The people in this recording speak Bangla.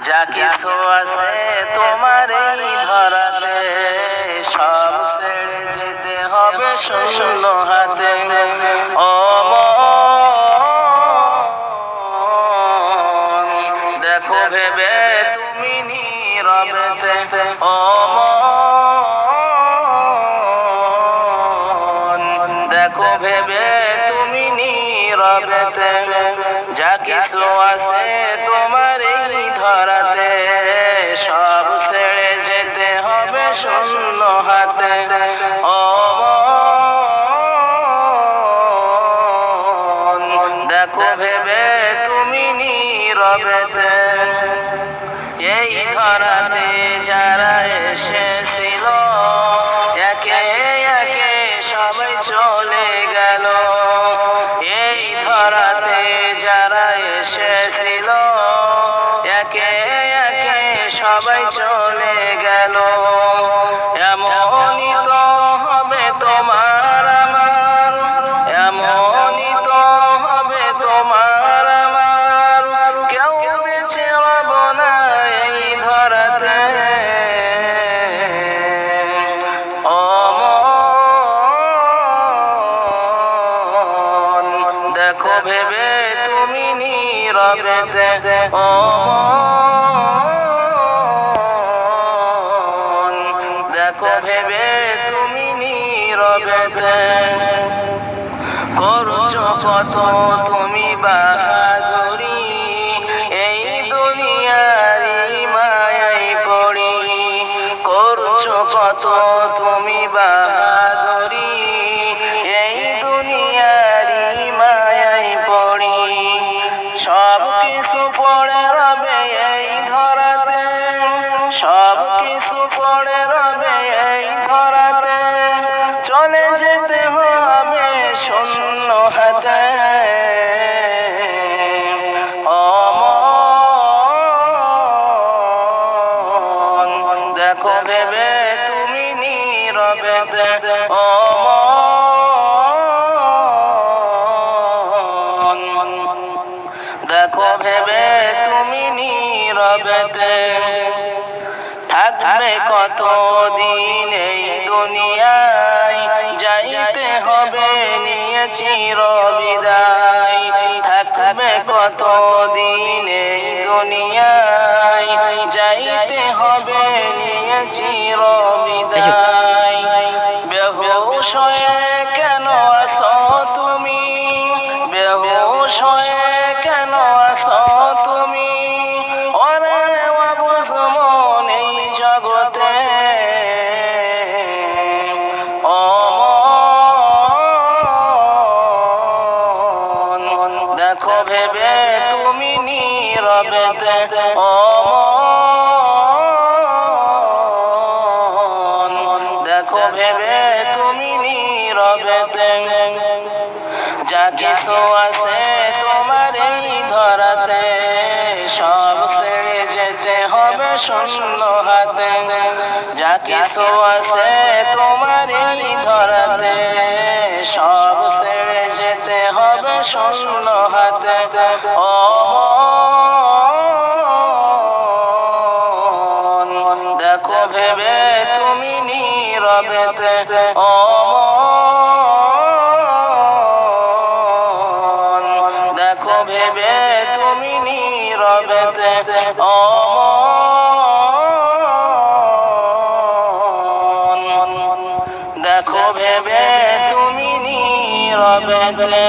যা কিছু আছে তোমার এই ধরাতে সব ছেড়ে যেতে হবে শূন্য হাতে। ও মন দেখো ভেবে তুমি নীরবেতে, ও মন দেখো ভেবে তুমি নীরবেতে, যা কিছু আছে তোমার এই ধরাতে সব ছেড়ে যেতে হবে শূন্য হাতে। ও মন দেখো ভেবে তুমি নীরবেতে, এই ধরাতে যারা এসেছিল একে একে সবাই চলে গেল। এই ধরাতে যারা এসেছিল একে একে সবাই চলে গেল। এমনই তো হবে তোমার আমার, এমনই তো হবে তোমার আমার, কেউ বেঁচে রব না এই ধরাতে। ও মন দেখো ভেবে তুমি নীরবেতে, ও মন দেখো ভেবে তুমি নীরবেতে। করছো কত তুমি বাহাদুরি এই দুনিয়ারি মায়ায় পড়ি, করছো কত তুমি বাহাদুরি এই দুনিয়ারি মায়ায় পড়ি। সব কিছু পড়ে রবে এই ধরাতে, সব কিছু পড়ে রবে এই ধরাতে, চলে যেতে হবে শূন্য হাতে। ও মন দেখো ভেবে তুমি নীরবেতে, ও মন দেখো ভেবে তুমি নীরবেতে। থাকবে কত দিন এই দুনিয়ায়, যাইতে হবে নিয়ে চির বিদায়। থাকবে কত দিন এই দুনিয়ায়, যাইতে হবে নিয়ে চির বিদায়। বেহুশ হয়ে কেন আসো তুমি, বেহুশ হয়ে কেন আসো তুমি, ওরে অবুঝ মন এই জগতে। ও মন দেখো ভেবে তুমি নীরবেতে, ও মন দেখো ভেবে তুমি নীরবেতে। যা কিছু আছে তোমার এই ধরাতে সব ছেড়ে যেতে হবে শূন্য হাতে। যা কিছু আছে তোমার এই ধরাতে সব ছেড়ে যেতে হবে শূন্য হাতে। ও মন দেখো ভেবে তুমি নীরবেতে, ও মন দেখো ভেবে তুমি নীরবেতে। ও মন দেখো ভেবে তুমি নীরবেতে।